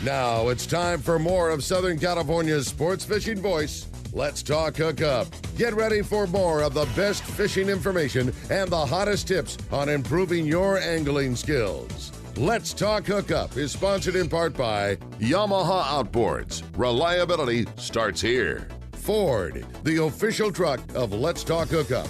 Now it's time for more of Southern California's sports fishing voice. Let's talk Hookup. Get ready for more of the best fishing information and the hottest tips on improving your angling skills. Let's Talk Hookup is sponsored in part by Yamaha Outboards. Reliability starts here. Ford, the official truck of Let's Talk Hookup.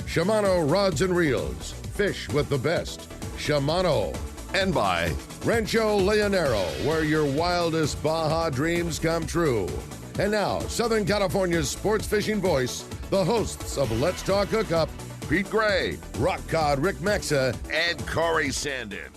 Shimano Rods and Reels. Fish with the best. Shimano. And by Rancho Leonero, where your wildest Baja dreams come true. And now, Southern California's sports fishing voice, the hosts of Let's Talk Hookup, Pete Gray, Rock Cod Rick Maxa, and Corey Sandin.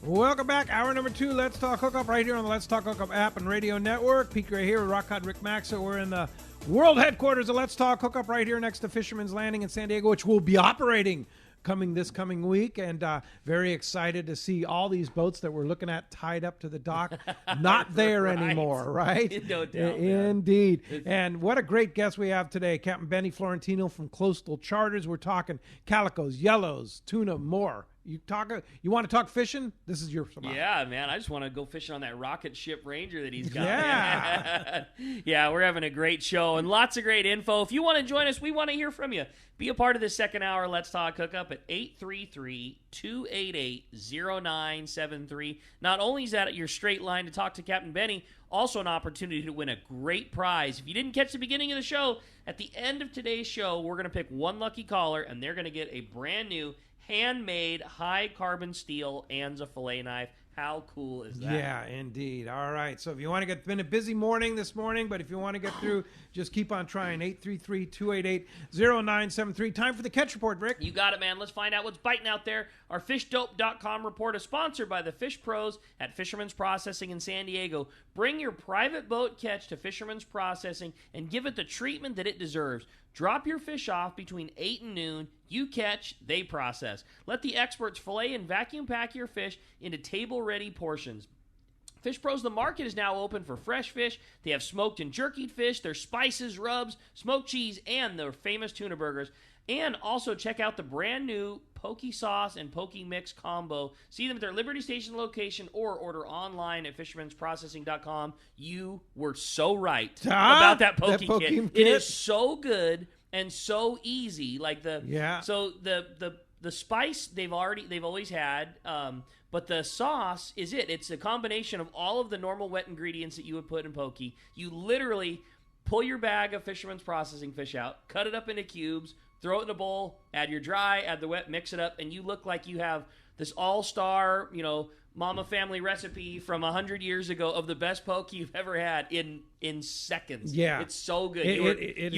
Welcome back. Hour number 2, Let's Talk Hookup, right here on the Let's Talk Hookup app and radio network. Pete Gray here with Rock Cod Rick Maxa. We're in the world headquarters of Let's Talk Hookup right here next to Fisherman's Landing in San Diego, which will be operating this coming week, and very excited to see all these boats that we're looking at tied up to the dock not there anymore, right? No doubt. Indeed. And what a great guest we have today, Captain Benny Florentino from Coastal Charters. We're talking calicos, yellows, tuna, more. You want to talk fishing? This is your spot. Yeah, man. I just want to go fishing on that rocket ship Ranger that he's got. Yeah. Yeah, we're having a great show and lots of great info. If you want to join us, we want to hear from you. Be a part of this second hour Let's Talk Hookup at 833-288-0973. Not only is that your straight line to talk to Captain Benny, also an opportunity to win a great prize. If you didn't catch the beginning of the show, at the end of today's show, we're going to pick one lucky caller, and they're going to get a brand new handmade high-carbon steel Anza fillet knife. How cool is that? Yeah, indeed. All right. So if you want to been a busy morning this morning, but if you want to get through, just keep on trying. 833-288-0973. Time for the catch report, Rick. You got it, man. Let's find out what's biting out there. Our FishDope.com report is sponsored by the Fish Pros at Fisherman's Processing in San Diego. Bring your private boat catch to Fisherman's Processing and give it the treatment that it deserves. Drop your fish off between 8 and noon. You catch, they process. Let the experts fillet and vacuum pack your fish into table-ready portions. Fish Pros, the market is now open for fresh fish. They have smoked and jerkied fish, their spices, rubs, smoked cheese, and their famous tuna burgers. And also check out the brand new Poke Sauce and Poke Mix combo. See them at their Liberty Station location or order online at fishermansprocessing.com. You were so right about that Poke kit. It is so good and so easy. So the spice they've always had, but the sauce is it. It's a combination of all of the normal wet ingredients that you would put in poke. You literally pull your bag of Fisherman's Processing fish out, cut it up into cubes, throw it in a bowl, add your dry, add the wet, mix it up, and you look like you have this all-star, mama family recipe from 100 years ago of the best poke you've ever had in seconds. Yeah. It's so good. You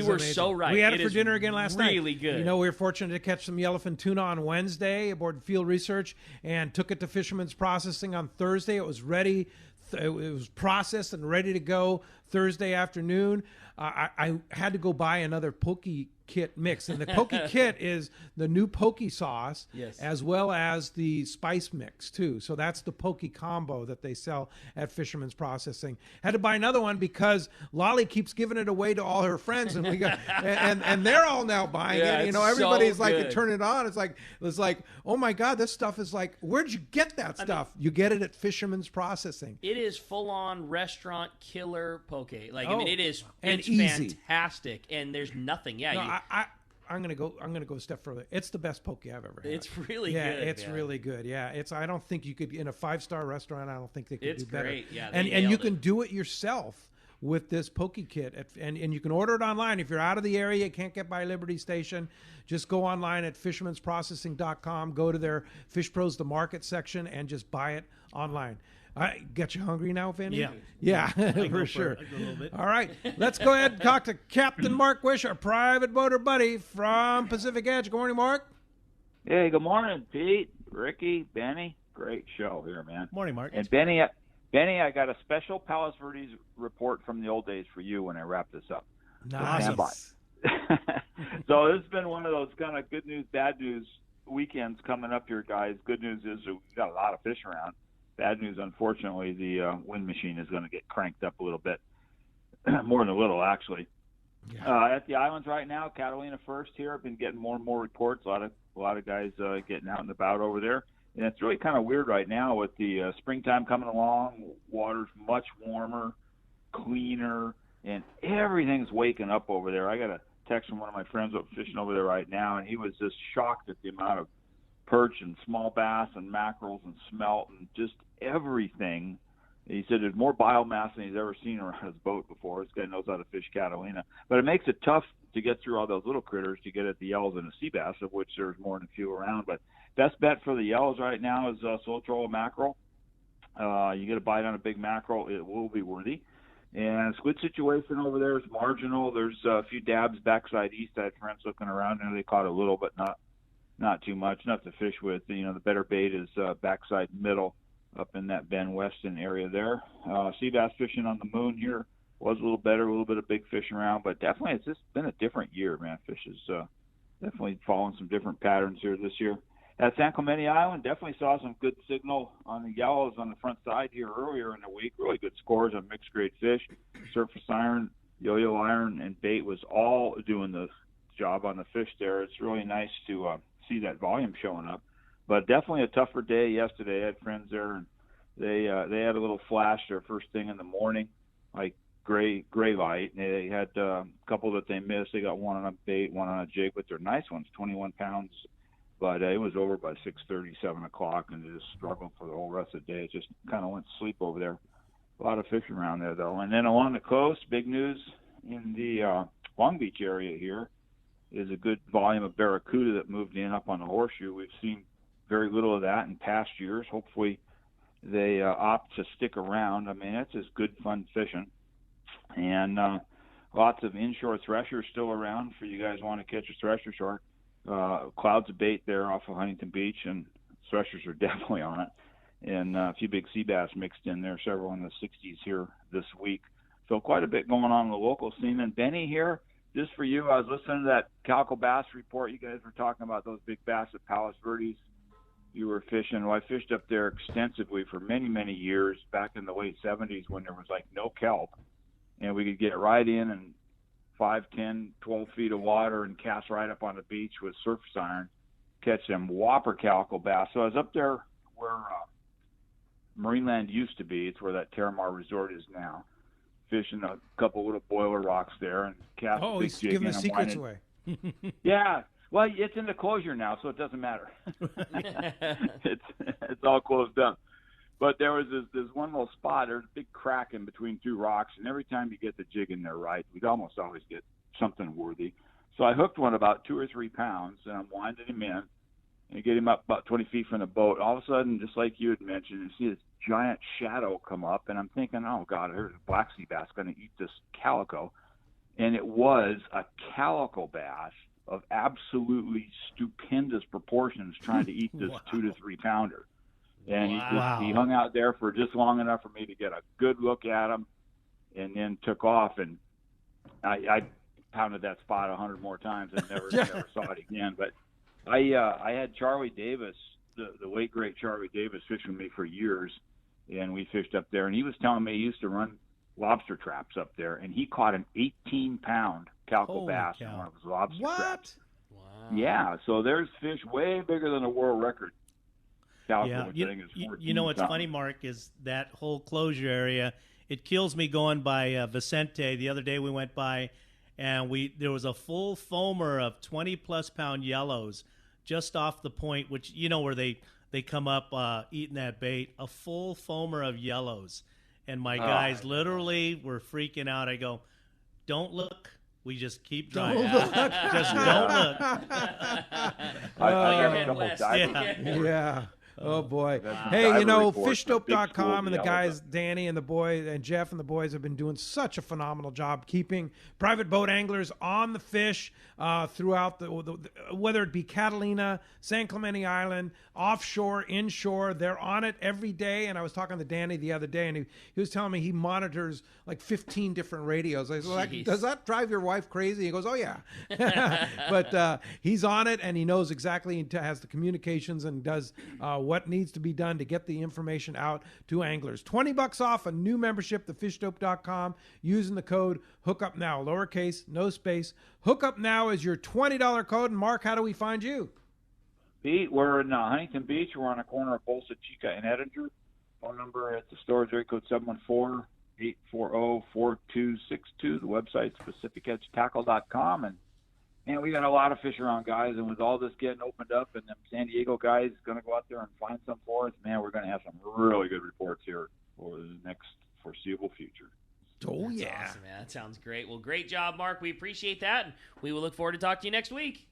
were amazing. so right. We had it for dinner again last night. Really good. We were fortunate to catch some yellowfin tuna on Wednesday aboard Field Research and took it to Fisherman's Processing on Thursday. It was ready. It was processed and ready to go Thursday afternoon. I had to go buy another poke kit mix, and the poke kit is the new poke sauce, yes, as well as the spice mix too. So that's the poke combo that they sell at Fisherman's Processing. Had to buy another one because Lolly keeps giving it away to all her friends, and we got and they're all now buying it. Everybody's so like, turn it on. It's like, oh my God, this stuff is like, where'd you get that stuff? You get it at Fisherman's Processing. It is full on restaurant killer poke. It is. It's easy. Fantastic, and there's nothing. Yeah, no, I'm gonna go a step further. It's the best poke I've ever had. It's really good. Yeah, it's really good. Yeah, I don't think you could in a 5-star restaurant. I don't think they could do better. It's great. Yeah, and you can do it yourself with this poke kit, and you can order it online. If you're out of the area, you can't get by Liberty Station, just go online at fishermansprocessing.com. Go to their Fish Pros the Market section and just buy it online. I get you hungry now, Vinny? Yeah, for sure. All right, let's go ahead and talk to Captain Mark Wish, our private boater buddy from Pacific Edge. Good morning, Mark. Hey, good morning, Pete, Ricky, Benny. Great show here, man. Morning, Mark. And Benny, I got a special Palos Verdes report from the old days for you when I wrap this up. Nice. So stand by. So this has been one of those kind of good news, bad news weekends coming up here, guys. Good news is we've got a lot of fish around. Bad news, unfortunately, the wind machine is going to get cranked up a little bit, more than a little, actually. Yeah. At the islands right now, Catalina first here. I've been getting more and more reports. A lot of guys getting out and about over there, and it's really kind of weird right now with the springtime coming along. Water's much warmer, cleaner, and everything's waking up over there. I got a text from one of my friends up fishing over there right now, and he was just shocked at the amount of perch and small bass and mackerels and smelt and just everything. He said there's more biomass than he's ever seen around his boat before. This guy knows how to fish Catalina. But it makes it tough to get through all those little critters to get at the yellows and the sea bass, of which there's more than a few around. But best bet for the yellows right now is slow troll mackerel. You get a bite on a big mackerel, it will be worthy. And squid situation over there is marginal. There's a few dabs backside east. I had friends looking around, and they caught a little, but not too much, enough to fish with. You know, the better bait is backside middle up in that Bend Weston area there. Sea bass fishing on the Moon here was a little better, a little bit of big fish around, but definitely it's just been a different year, man. Fish is definitely following some different patterns here this year. At San Clemente Island, definitely saw some good signal on the yellows on the front side here earlier in the week. Really good scores on mixed grade fish. Surface iron, yo-yo iron, and bait was all doing the job on the fish there. It's really nice to see that volume showing up. But definitely a tougher day yesterday. I had friends there, and they had a little flash there first thing in the morning, like gray light. They had a couple that they missed. They got one on a bait, one on a jig, but they're nice ones, 21 pounds. But it was over by 6:30, 7 o'clock, and they just struggled for the whole rest of the day. It just kind of went to sleep over there. A lot of fish around there, though. And then along the coast, big news in the Long Beach area here is a good volume of barracuda that moved in up on the Horseshoe. We've seen very little of that in past years. Hopefully they opt to stick around. I mean, it's just good, fun fishing. And lots of inshore threshers still around for you guys who want to catch a thresher shark. Clouds of bait there off of Huntington Beach, and threshers are definitely on it. And a few big sea bass mixed in there, several in the 60s here this week. So quite a bit going on in the local scene. And Benny here, just for you, I was listening to that calico bass report. You guys were talking about those big bass at Palos Verdes. You were fishing. Well, I fished up there extensively for many, many years back in the late 70s when there was like no kelp. And we could get right in and 5, 10, 12 feet of water and cast right up on the beach with surface iron, catch them whopper calico bass. So I was up there where Marineland used to be. It's where that Terramar Resort is now. Fishing a couple little boiler rocks there and cast a big he's jig giving in the and secrets winding. away. Yeah. Well, it's in the closure now, so it doesn't matter. It's all closed up. But there was this one little spot. There's a big crack in between two rocks, and every time you get the jig in there right, we'd almost always get something worthy. So I hooked one about 2 or 3 pounds, and I'm winding him in and get him up about 20 feet from the boat. All of a sudden, just like you had mentioned, you see this giant shadow come up, and I'm thinking, oh, God, there's a black sea bass going to eat this calico. And it was a calico bass of absolutely stupendous proportions trying to eat this 2 to 3 pounder. And he hung out there for just long enough for me to get a good look at him, and then took off. And I pounded that spot 100 more times and never saw it again. But I had Charlie Davis, the late great Charlie Davis, fishing with me for years, and we fished up there. And he was telling me he used to run lobster traps up there, and he caught an 18-pound calico bass in one of his lobster traps. Wow. Yeah, so there's fish way bigger than a world record. Yeah, you know what's funny, Mark, is that whole closure area. It kills me going by Vicente. The other day we went by, and there was a full foamer of 20-plus pound yellows just off the point, which you know where they come up eating that bait. A full foamer of yellows, and my guys literally were freaking out. I go, "Don't look." We just keep driving. Just don't look. I got a couple divers. Yeah. Oh, boy. Hey, you know, fishdope.com and the guys, Danny and the boy and Jeff and the boys have been doing such a phenomenal job keeping private boat anglers on the fish throughout whether it be Catalina, San Clemente Island, offshore, inshore. They're on it every day. And I was talking to Danny the other day, and he was telling me he monitors like 15 different radios. I said, well, does that drive your wife crazy? He goes, oh, yeah. But he's on it, and he knows exactly, he has the communications and does what needs to be done to get the information out to anglers. $20 off a new membership to fishdope.com using the code HOOKUPNOW, lowercase, no space. Hookup Now is your $20 code. And Mark, how do we find you? Pete, we're in Huntington Beach. We're on the corner of Bolsa Chica and Edinger. Phone number at the store is area code 840-4262. The website's PacificEdgeTackle.com. And we got a lot of fish around, guys. And with all this getting opened up and them San Diego guys going to go out there and find some for us, man, we're going to have some really good reports here for the next foreseeable future. Oh, That's yeah. awesome, man. That sounds great. Well, great job, Mark. We appreciate that. And we will look forward to talking to you next week.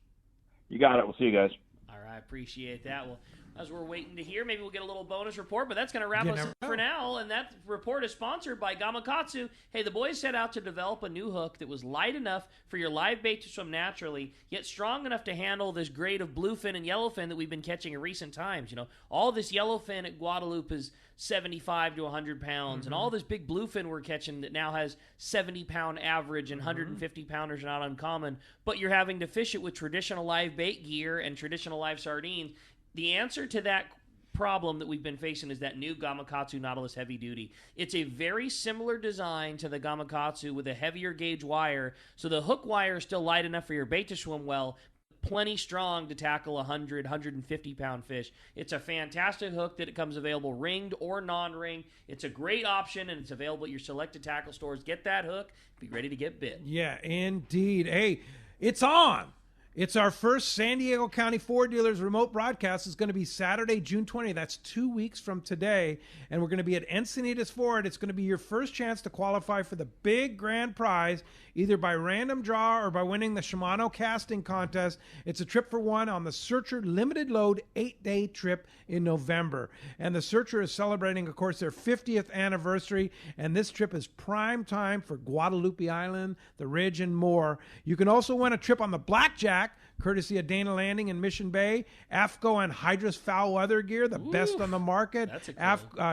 You got it. We'll see you guys. All right. Appreciate that. Well, as we're waiting to hear, maybe we'll get a little bonus report, but that's going to wrap us up for now. And that report is sponsored by Gamakatsu. Hey, the boys set out to develop a new hook that was light enough for your live bait to swim naturally, yet strong enough to handle this grade of bluefin and yellowfin that we've been catching in recent times. You know, all this yellowfin at Guadalupe is 75 to 100 pounds, and all this big bluefin we're catching that now has 70-pound average and 150-pounders are not uncommon, but you're having to fish it with traditional live bait gear and traditional live sardines. The answer to that problem that we've been facing is that new Gamakatsu Nautilus Heavy Duty. It's a very similar design to the Gamakatsu with a heavier gauge wire, so the hook wire is still light enough for your bait to swim well, plenty strong to tackle 100, 150-pound fish. It's a fantastic hook that it comes available ringed or non-ringed. It's a great option, and it's available at your selected tackle stores. Get that hook. Be ready to get bit. Yeah, indeed. Hey, it's on. It's our first San Diego County Ford Dealers remote broadcast. It's going to be Saturday, June 20th. That's 2 weeks from today. And we're going to be at Encinitas Ford. It's going to be your first chance to qualify for the big grand prize, either by random draw or by winning the Shimano casting contest. It's a trip for one on the Searcher limited load 8-day trip in November. And the Searcher is celebrating, of course, their 50th anniversary. And this trip is prime time for Guadalupe Island, the Ridge, and more. You can also win a trip on the Blackjack, courtesy of Dana Landing and Mission Bay. AFCO and Hydrus foul weather gear, the best on the market. That's a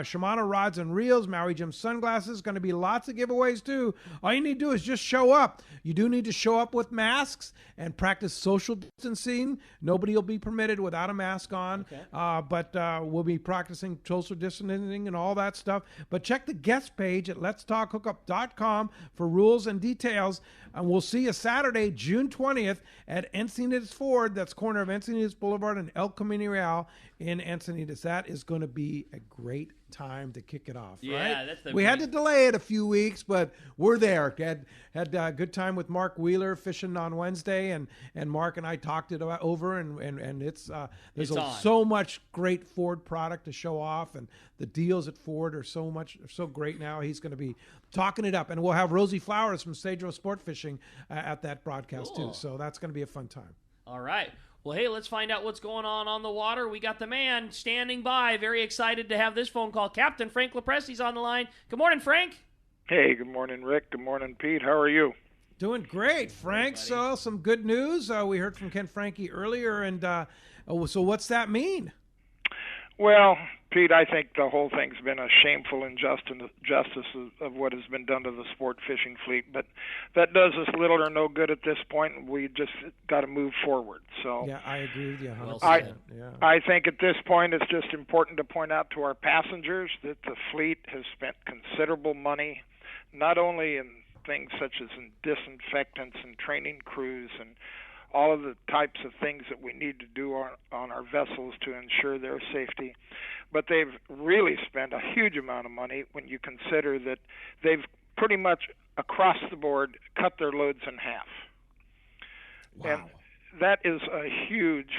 Shimano rods and reels, Maui Jim sunglasses. Going to be lots of giveaways too. All you need to do is just show up. You do need to show up with masks and practice social distancing. Nobody will be permitted without a mask on. Okay. But we'll be practicing social distancing and all that stuff. But check the guest page at letstalkhookup.com for rules and details. And we'll see you Saturday, June 20th at Encinitas Ford. That's corner of Encinitas Boulevard and El Camino Real in Encinitas. That is going to be a great time to kick it off, Yeah, right? that's We had to delay it a few weeks, but we're there. Had a good time with Mark Wheeler fishing on Wednesday, and Mark and I talked it over, and it's there's so much great Ford product to show off, and the deals at Ford are so great now. He's going to be talking it up, and we'll have Rosie Flowers from Cedro Sport Fishing at that broadcast too. So that's going to be a fun time. All right. Well, hey, let's find out what's going on the water. We got the man standing by, very excited to have this phone call. Captain Frank Lepresti's on the line. Good morning, Frank. Hey, good morning, Rick. Good morning, Pete. How are you? Doing great, Frank. So some good news. We heard from Ken Franke earlier, and so what's that mean? Well, Pete, I think the whole thing's been a shameful injustice of what has been done to the sport fishing fleet, but that does us little or no good at this point. We just got to move forward. So yeah, I agree with you 100%. I think at this point it's just important to point out to our passengers that the fleet has spent considerable money, not only in things such as in disinfectants and training crews and all of the types of things that we need to do on our vessels to ensure their safety. But they've really spent a huge amount of money when you consider that they've pretty much across the board cut their loads in half. Wow. And that is a huge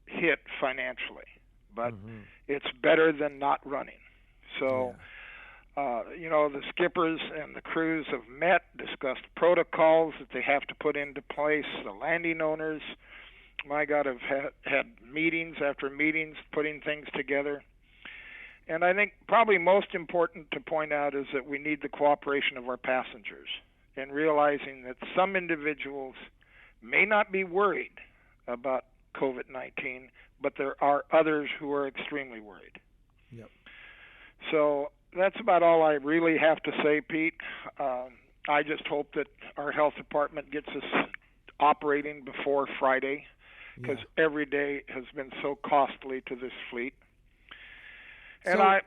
hit financially, but it's better than not running. So, the skippers and the crews have met, discussed protocols that they have to put into place. The landing owners, my God, have had meetings after meetings putting things together. And I think probably most important to point out is that we need the cooperation of our passengers in realizing that some individuals may not be worried about COVID-19, but there are others who are extremely worried. Yep. So that's about all I really have to say, Pete. I just hope that our health department gets us operating before Friday, because every day has been so costly to this fleet. And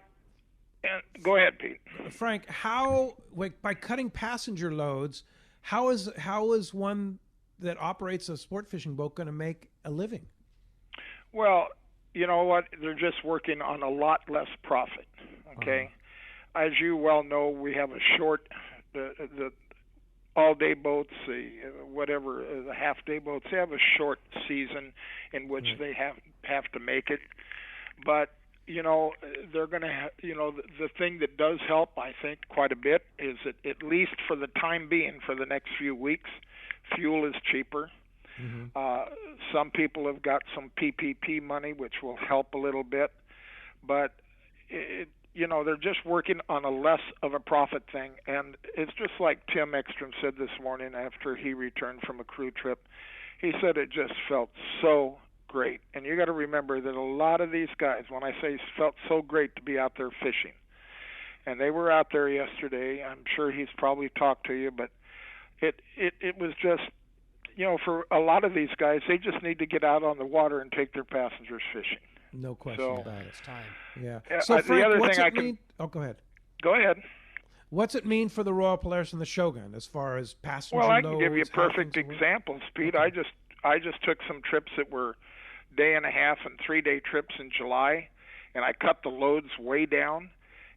go ahead, Pete. Frank, how, by cutting passenger loads, how is one that operates a sport fishing boat going to make a living? Well, you know what? They're just working on a lot less profit. Okay. as you well know, we have a short, the all-day boats, the half-day boats. They have a short season in which they have to make it. But they're going to have, the thing that does help, I think, quite a bit is that at least for the time being, for the next few weeks, fuel is cheaper. Mm-hmm. Some people have got some PPP money, which will help a little bit, but they're just working on a less of a profit thing. And it's just like Tim Ekstrom said this morning after he returned from a crew trip. He said it just felt so great. And you got to remember that a lot of these guys, when I say felt so great to be out there fishing, and they were out there yesterday. I'm sure he's probably talked to you, but it was just, for a lot of these guys, they just need to get out on the water and take their passengers fishing. No question about it. It's time. Yeah. So Frank, the other what's thing it mean? Oh, go ahead. Go ahead. What's it mean for the Royal Polaris and the Shogun as far as passenger loads? Well, I can give you a perfect example, Pete. Okay. I just took some trips that were day and a half and 3-day trips in July, and I cut the loads way down,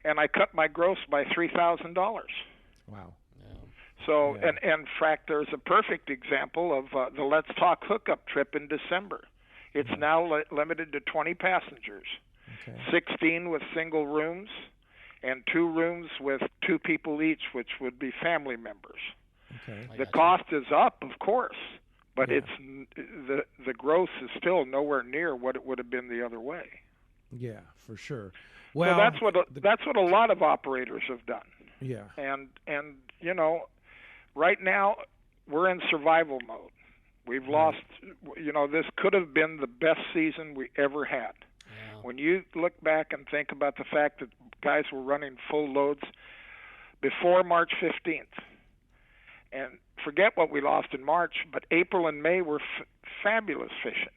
and I cut my gross by $3,000. Wow. So, and in fact, there's a perfect example of the Let's Talk Hookup trip in December. It's now limited to 20 passengers, 16 with single rooms, and 2 rooms with 2 people each, which would be family members. Okay. The cost is up, of course, but it's the gross is still nowhere near what it would have been the other way. Yeah, for sure. Well, so that's what a lot of operators have done. Yeah. And right now we're in survival mode. We've lost, this could have been the best season we ever had. Yeah. When you look back and think about the fact that guys were running full loads before March 15th, and forget what we lost in March, but April and May were fabulous fishing,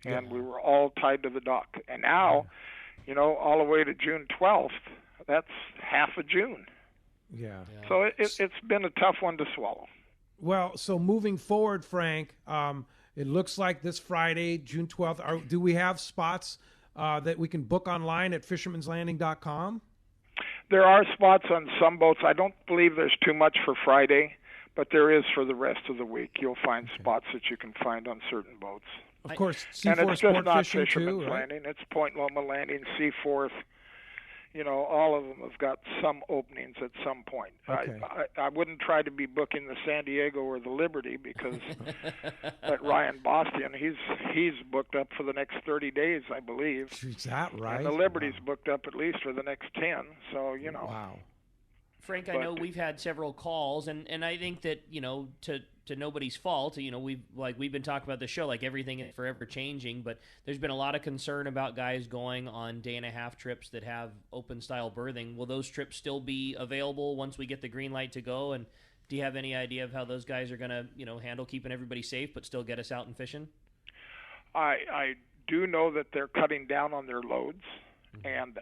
and we were all tied to the dock. And now, all the way to June 12th, that's half of June. Yeah. So it's been a tough one to swallow. Well, so moving forward, Frank, it looks like this Friday, June 12th, do we have spots that we can book online at fishermanslanding.com? There are spots on some boats. I don't believe there's too much for Friday, but there is for the rest of the week. You'll find spots that you can find on certain boats. Of course, and C4 it's Sport just not Fishing Fisherman's too, right? Landing. It's Point Loma Landing, Seaforth. All of them have got some openings at some point. Okay. I wouldn't try to be booking the San Diego or the Liberty because that Ryan Bastian, he's booked up for the next 30 days, I believe. Is that right? And the Liberty's booked up at least for the next 10. So Wow. Frank, I know we've had several calls, and I think that to nobody's fault. We've been talking about the show, like everything is forever changing, but there's been a lot of concern about guys going on day-and-a-half trips that have open-style berthing. Will those trips still be available once we get the green light to go? And do you have any idea of how those guys are going to, handle keeping everybody safe but still get us out and fishing? I do know that they're cutting down on their loads. And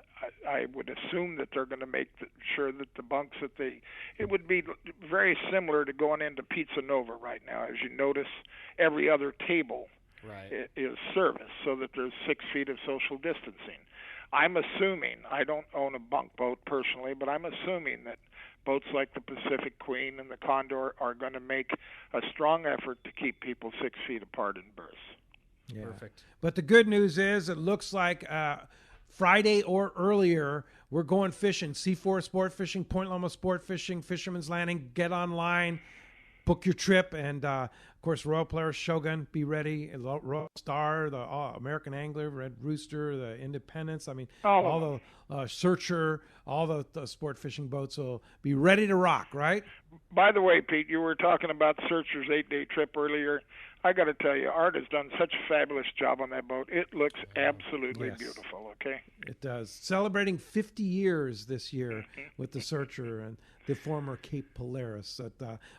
I would assume that they're going to make sure that the bunks it would be very similar to going into Pizza Nova right now. As you notice, every other table is service, so that there's 6 feet of social distancing. I'm assuming, I don't own a bunk boat personally, but I'm assuming that boats like the Pacific Queen and the Condor are going to make a strong effort to keep people 6 feet apart in berths. Yeah. Perfect. But the good news is it looks like Friday or earlier, we're going fishing. C4 Sport Fishing, Point Loma Sport Fishing, Fisherman's Landing. Get online, book your trip, and of course, Royal Polaris, Shogun, be ready. Royal Star, the American Angler, Red Rooster, the Independence. I mean, all the Searcher, all the sport fishing boats will be ready to rock, right? By the way, Pete, you were talking about Searcher's 8-day trip earlier. I got to tell you, Art has done such a fabulous job on that boat. It looks absolutely beautiful, okay? It does. Celebrating 50 years this year with the Searcher and the former Cape Polaris.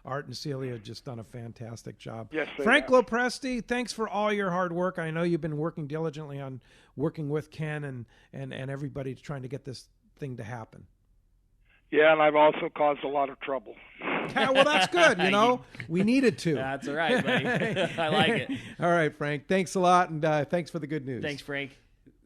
Art and Celia have just done a fantastic job. Yes, Frank Lopresti, thanks for all your hard work. I know you've been working diligently on working with Ken and everybody trying to get this thing to happen. Yeah, and I've also caused a lot of trouble. Yeah, well, that's good. We needed to. That's all right, buddy. I like it. All right, Frank. Thanks a lot, and thanks for the good news. Thanks, Frank.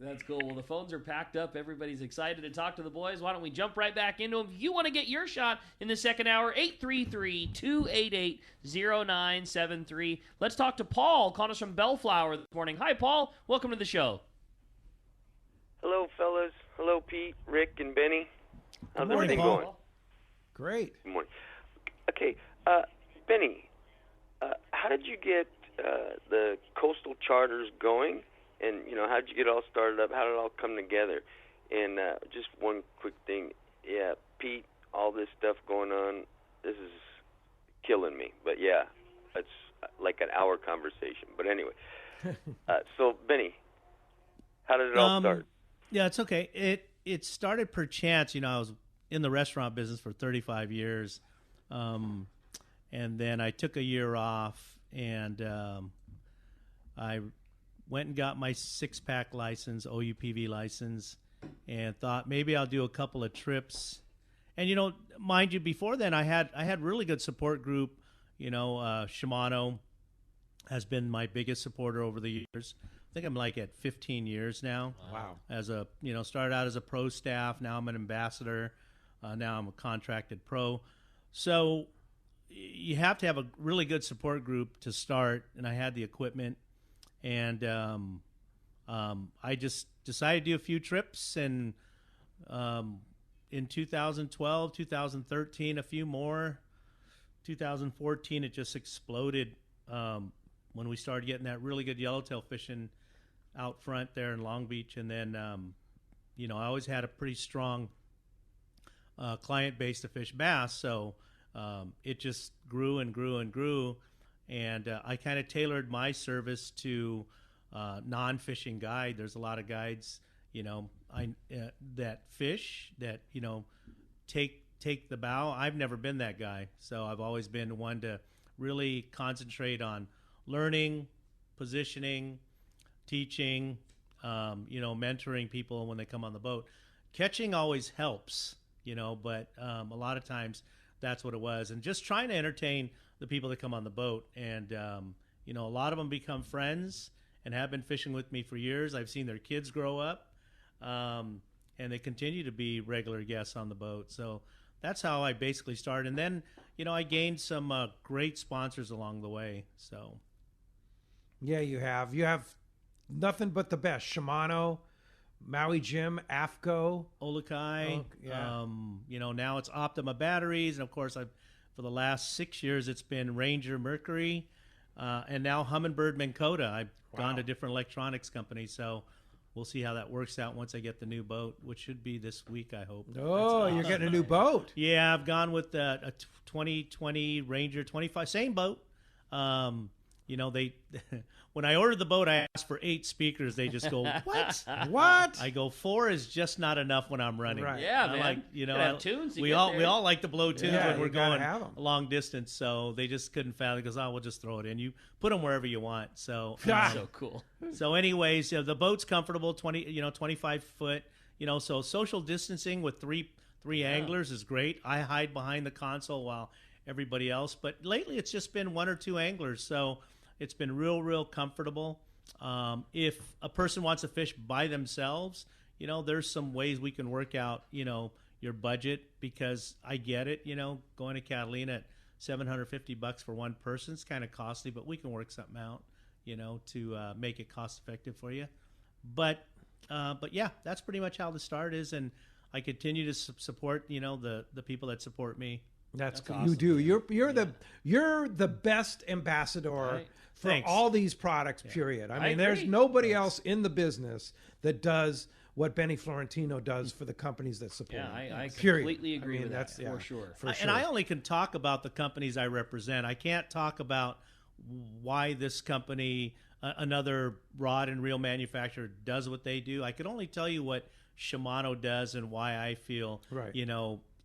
That's cool. Well, the phones are packed up. Everybody's excited to talk to the boys. Why don't we jump right back into them? If you want to get your shot in the second hour, 833-288-0973. Let's talk to Paul, calling us from Bellflower this morning. Hi, Paul. Welcome to the show. Hello, fellas. Hello, Pete, Rick, and Benny. How's morning, everything Paul. going? Great. Good morning. Okay, Benny, how did you get the coastal charters going? And, how did you get it all started up? How did it all come together? And just one quick thing. Yeah, Pete, all this stuff going on, this is killing me. But, yeah, it's like an hour conversation. But anyway, so, Benny, how did it all start? Yeah, it's okay. It started per chance. I was in the restaurant business for 35 years. And then I took a year off, and I went and got my 6-pack license, OUPV license, and thought maybe I'll do a couple of trips. And, mind you, before then I had really good support group. Shimano has been my biggest supporter over the years. I think I'm like at 15 years now. Wow. As a, started out as a pro staff. Now I'm an ambassador. Now I'm a contracted pro. So you have to have a really good support group to start. And I had the equipment. And I just decided to do a few trips. And in 2012, 2013, a few more. 2014, it just exploded when we started getting that really good yellowtail fishing out front there in Long Beach. And then, I always had a pretty strong client base to fish bass. So it just grew and grew and grew. And I kind of tailored my service to non-fishing guide. There's a lot of guides, that fish, that, take the bow. I've never been that guy. So I've always been one to really concentrate on learning, positioning, teaching, mentoring people when they come on the boat. Catching always helps, but a lot of times that's what it was. And just trying to entertain the people that come on the boat. And, a lot of them become friends and have been fishing with me for years. I've seen their kids grow up, and they continue to be regular guests on the boat. So that's how I basically started. And then, I gained some great sponsors along the way. So, yeah, you have nothing but the best. Shimano, Maui Jim, AFCO, Olukai. Yeah. Now it's Optima batteries, and of course, for the last 6 years it's been Ranger Mercury, and now Humminbird Minn Kota. I've gone to different electronics companies, so we'll see how that works out once I get the new boat, which should be this week, I hope. Oh, you're getting a new boat. Yeah, I've gone with a 2020 Ranger 25, same boat. They when I ordered the boat, I asked for 8 speakers. They just go, what? What? I go, 4 is just not enough when I'm running. Right. Yeah, I man. Have tunes. We all like to blow tunes when we're going have 'em. a long distance. So they just couldn't fathom it because we'll just throw it in. You put them wherever you want. So So cool. So anyways, the boat's comfortable, 25 foot. So social distancing with three anglers is great. I hide behind the console while everybody else. But lately, it's just been 1 or 2 anglers. So it's been real comfortable. If a person wants to fish by themselves, there's some ways we can work out, your budget, because I get it, going to Catalina at $750 for one person is kind of costly, but we can work something out, to make it cost effective for you. But yeah, that's pretty much how the start is, and I continue to support, the people that support me. That's awesome. You do. You're the best ambassador for Thanks. all these products. Period. I mean, there's agree. nobody else in the business that does what Benny Florentino does for the companies that support. Yeah, him. I Period. completely agree with that, yeah, for sure. For sure. And I only can talk about the companies I represent. I can't talk about why this company, another rod and reel manufacturer, does what they do. I can only tell you what Shimano does and why I feel, Right.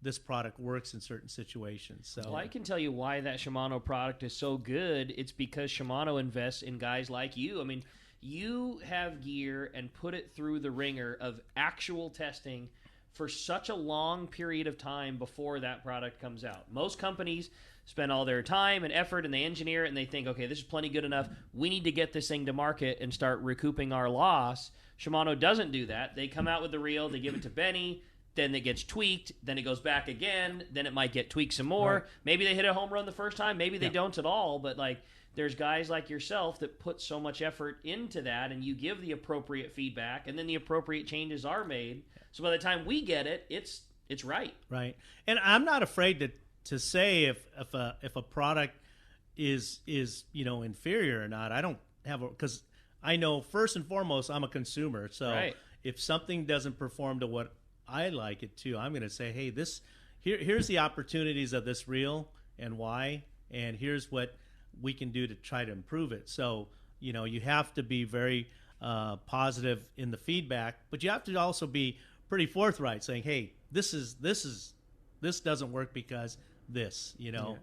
this product works in certain situations. So Well, I can tell you why that Shimano product is so good. It's because Shimano invests in guys like you. I mean, you have gear and put it through the ringer of actual testing for such a long period of time before that product comes out. Most companies spend all their time and effort and they engineer it and they think, okay, this is plenty good enough. We need to get this thing to market and start recouping our loss. Shimano doesn't do that. They come out with the reel, they give it to Benny, then it gets tweaked, then it goes back again, then it might get tweaked some more. Right. Maybe they hit a home run the first time, maybe they don't at all, but like there's guys like yourself that put so much effort into that, and you give the appropriate feedback, and then the appropriate changes are made. So by the time we get it, it's right. Right. And I'm not afraid to say if a product is inferior or not. I don't have because I know first and foremost I'm a consumer. So if something doesn't perform to what I like it to, I'm going to say, hey, here's the opportunities of this reel and why, and here's what we can do to try to improve it. So, you have to be very positive in the feedback, but you have to also be pretty forthright, saying, hey, this doesn't work because this,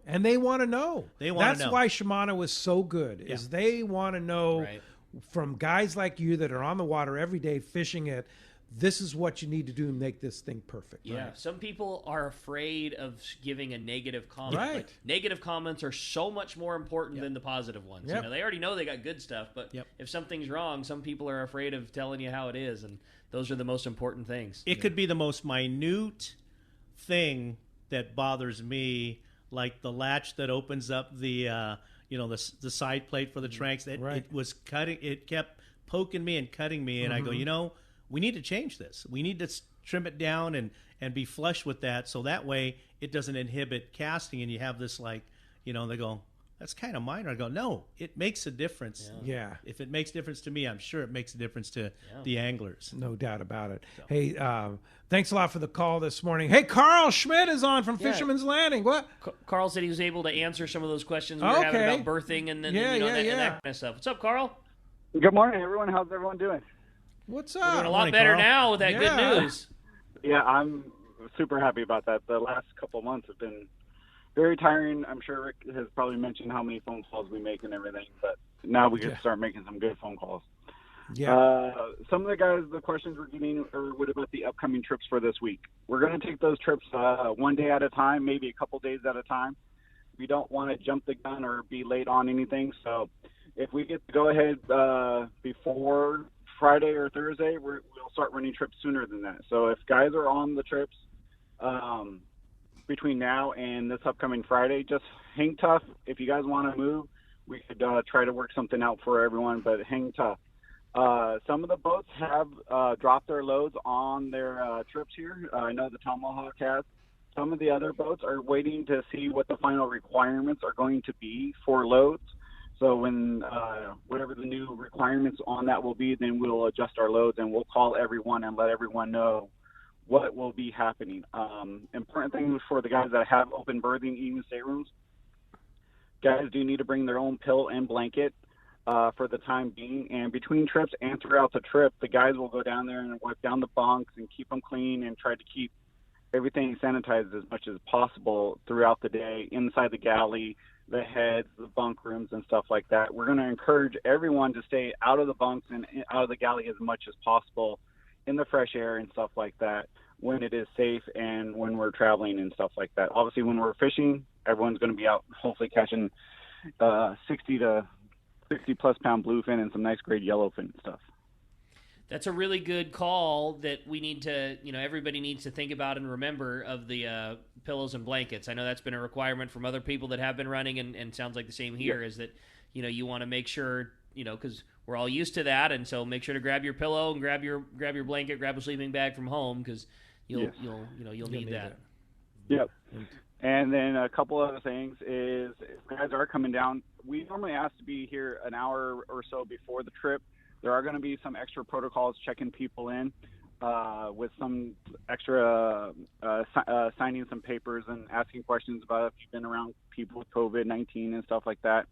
And they want to know. That's why Shimano is so good, is they want to know from guys like you that are on the water every day fishing it, this is what you need to do to make this thing perfect. Yeah, some people are afraid of giving a negative comment. Right. Like, negative comments are so much more important than the positive ones. Yep. They already know they got good stuff, but if something's wrong, some people are afraid of telling you how it is, and those are the most important things. It could be the most minute thing that bothers me, like the latch that opens up the the side plate for the tranks. It was cutting. It kept poking me and cutting me, and I go, we need to change this. We need to trim it down and be flush with that, so that way it doesn't inhibit casting. And you have this they go, that's kind of minor. I go, no, it makes a difference. Yeah. If it makes difference to me, I'm sure it makes a difference to the anglers. No doubt about it. So. Hey, thanks a lot for the call this morning. Hey, Carl Schmidt is on from Fisherman's Landing. What? Carl said he was able to answer some of those questions we were having about birthing and then that kind of stuff. What's up, Carl? Good morning, everyone. How's everyone doing? What's We're up? doing a lot better now with that good news. Yeah, I'm super happy about that. The last couple of months have been very tiring. I'm sure Rick has probably mentioned how many phone calls we make and everything, but now we can start making some good phone calls. Yeah. Some of the guys, the questions we're getting are what about the upcoming trips for this week? We're going to take those trips one day at a time, maybe a couple days at a time. We don't want to jump the gun or be late on anything, so if we get to go ahead before Friday or Thursday, we'll start running trips sooner than that. So if guys are on the trips between now and this upcoming Friday, just hang tough. If you guys want to move, we could try to work something out for everyone, but hang tough. Some of the boats have dropped their loads on their trips here. I know the Tomahawk has. Some of the other boats are waiting to see what the final requirements are going to be for loads. So when whatever the new requirements on that will be, then we'll adjust our loads and we'll call everyone and let everyone know what will be happening. Important things for the guys that have open berthing, even staterooms. Guys do need to bring their own pill and blanket for the time being. And between trips and throughout the trip, the guys will go down there and wipe down the bunks and keep them clean and try to keep everything sanitized as much as possible throughout the day, inside the galley, the heads, the bunk rooms, and stuff like that. We're going to encourage everyone to stay out of the bunks and out of the galley as much as possible in the fresh air and stuff like that when it is safe and when we're traveling and stuff like that. Obviously, when we're fishing, everyone's going to be out hopefully catching 60 to 60-plus pound bluefin and some nice grade yellowfin and stuff. That's a really good call that we need to, everybody needs to think about and remember of the pillows and blankets. I know that's been a requirement from other people that have been running, and sounds like the same here, is that, you want to make sure, because we're all used to that, and so make sure to grab your pillow and grab your blanket, grab a sleeping bag from home, because you'll need that. Yep. And then a couple other things is if guys are coming down, we normally ask to be here an hour or so before the trip. There are going to be some extra protocols checking people in with some extra signing some papers and asking questions about if you've been around people with COVID-19 and stuff like that.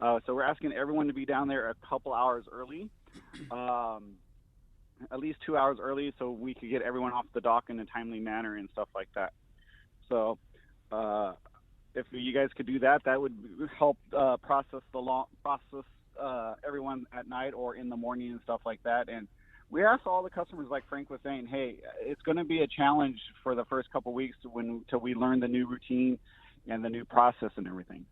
So we're asking everyone to be down there a couple hours early, at least 2 hours early, so we could get everyone off the dock in a timely manner and stuff like that. So if you guys could do that, that would help process everyone at night or in the morning and stuff like that. And we asked all the customers, like Frank was saying, hey, it's going to be a challenge for the first couple of weeks till we learn the new routine and the new process and everything.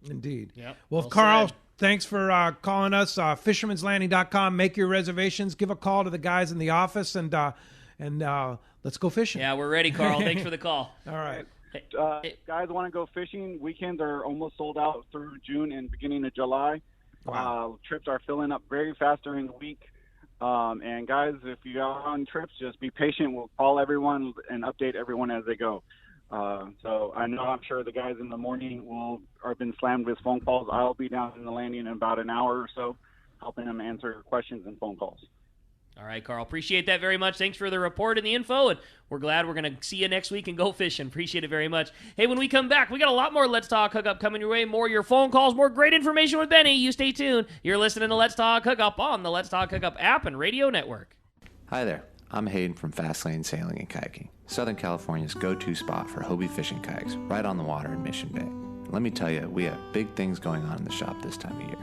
Indeed. Yep. Well, Well Carl, said. thanks for calling us. Fishermanslanding.com. Make your reservations. Give a call to the guys in the office, and let's go fishing. Yeah, we're ready, Carl. Thanks for the call. All right. Guys want to go fishing, weekends are almost sold out through June and beginning of July. Wow. Trips are filling up very fast during the week. And guys, if you are on trips, just be patient. We'll call everyone and update everyone as they go. So I'm sure the guys in the morning have been slammed with phone calls. I'll be down in the landing in about an hour or so, helping them answer questions and phone calls. All right, Carl. Appreciate that very much. Thanks for the report and the info, and we're glad we're going to see you next week and go fishing. Appreciate it very much. Hey, when we come back, we got a lot more Let's Talk Hookup coming your way, more your phone calls, more great information with Benny. You stay tuned. You're listening to Let's Talk Hookup on the Let's Talk Hookup app and radio network. Hi there. I'm Hayden from Fast Lane Sailing and Kayaking, Southern California's go-to spot for Hobie fishing kayaks, right on the water in Mission Bay. Let me tell you, we have big things going on in the shop this time of year.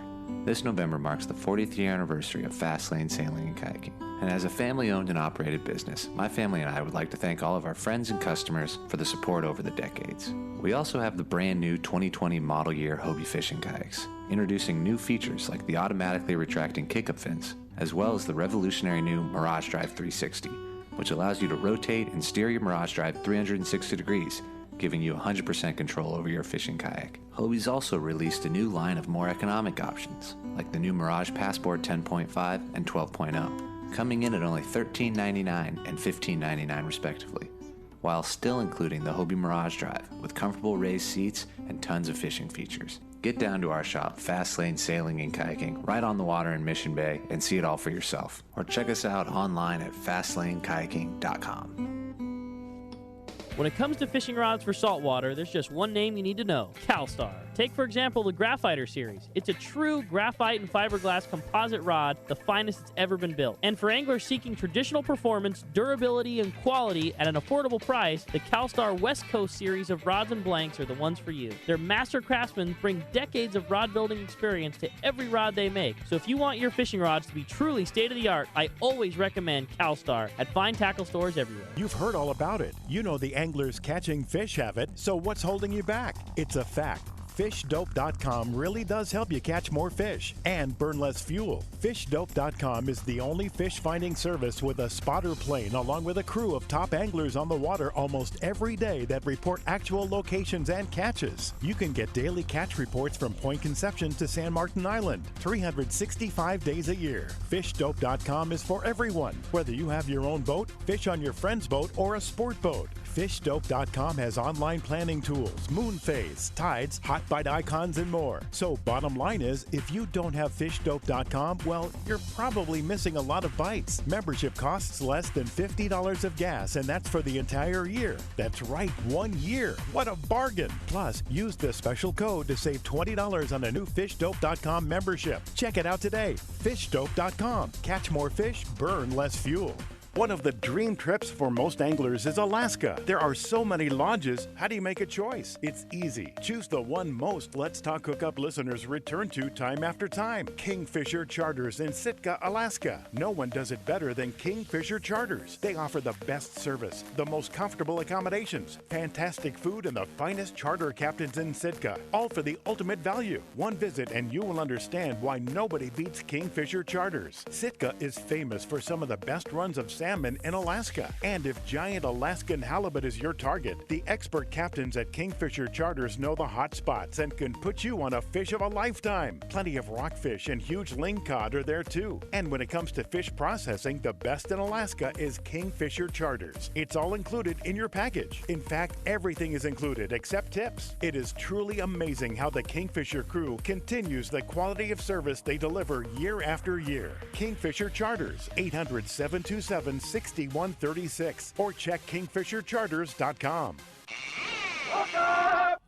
This November marks the 40th year anniversary of Fast Lane Sailing and Kayaking. And as a family-owned and operated business, my family and I would like to thank all of our friends and customers for the support over the decades. We also have the brand new 2020 model year Hobie fishing kayaks, introducing new features like the automatically retracting kick-up fins, as well as the revolutionary new Mirage Drive 360, which allows you to rotate and steer your Mirage Drive 360 degrees, giving you 100% control over your fishing kayak. Hobie's also released a new line of more economic options, like the new Mirage Passport 10.5 and 12.0, coming in at only $13.99 and $15.99 respectively, while still including the Hobie Mirage Drive with comfortable raised seats and tons of fishing features. Get down to our shop, Fast Lane Sailing and Kayaking, right on the water in Mission Bay, and see it all for yourself. Or check us out online at fastlanekayaking.com. When it comes to fishing rods for saltwater, there's just one name you need to know: CalStar. Take, for example, the Graphiter series. It's a true graphite and fiberglass composite rod, the finest it's ever been built. And for anglers seeking traditional performance, durability, and quality at an affordable price, the CalStar West Coast series of rods and blanks are the ones for you. Their master craftsmen bring decades of rod building experience to every rod they make. So if you want your fishing rods to be truly state-of-the-art, I always recommend CalStar at fine tackle stores everywhere. You've heard all about it. You know the anglers catching fish have it, so what's holding you back? It's a fact. FishDope.com really does help you catch more fish and burn less fuel. FishDope.com is the only fish finding service with a spotter plane along with a crew of top anglers on the water almost every day that report actual locations and catches. You can get daily catch reports from Point Conception to San Martin Island, 365 days a year. FishDope.com is for everyone, whether you have your own boat, fish on your friend's boat, or a sport boat. FishDope.com has online planning tools, moon phase, tides, hot bite icons, and more. So bottom line is, if you don't have FishDope.com, well, you're probably missing a lot of bites. Membership costs less than $50 of gas, and that's for the entire year. That's right, 1 year. What a bargain. Plus, use the special code to save $20 on a new FishDope.com membership. Check it out today. FishDope.com. Catch more fish, burn less fuel. One of the dream trips for most anglers is Alaska. There are so many lodges. How do you make a choice? It's easy. Choose the one most Let's Talk Hookup listeners return to time after time. Kingfisher Charters in Sitka, Alaska. No one does it better than Kingfisher Charters. They offer the best service, the most comfortable accommodations, fantastic food, and the finest charter captains in Sitka. All for the ultimate value. One visit and you will understand why nobody beats Kingfisher Charters. Sitka is famous for some of the best runs of salmon in Alaska. And if giant Alaskan halibut is your target, the expert captains at Kingfisher Charters know the hot spots and can put you on a fish of a lifetime. Plenty of rockfish and huge lingcod are there too. And when it comes to fish processing, the best in Alaska is Kingfisher Charters. It's all included in your package. In fact, everything is included except tips. It is truly amazing how the Kingfisher crew continues the quality of service they deliver year after year. Kingfisher Charters, 800-727-6136, or check kingfishercharters.com.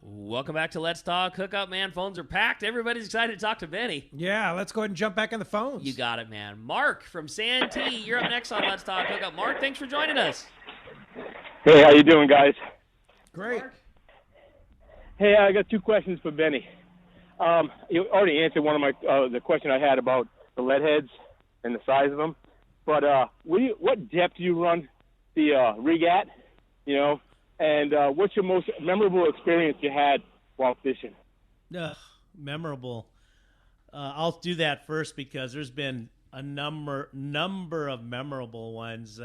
Welcome back to Let's Talk Hookup, man. Phones are packed. Everybody's excited to talk to Benny. Yeah, let's go ahead and jump back on the phones. You got it, man. Mark from Santee, you're up next on Let's Talk Hookup. Mark, thanks for joining us. Hey, how you doing, guys? Great. Mark? Hey, I got two questions for Benny. You already answered one of my the question I had about the lead heads and the size of them. But what depth do you run the rig at? And what's your most memorable experience you had while fishing? Memorable. I'll do that first because there's been a number of memorable ones.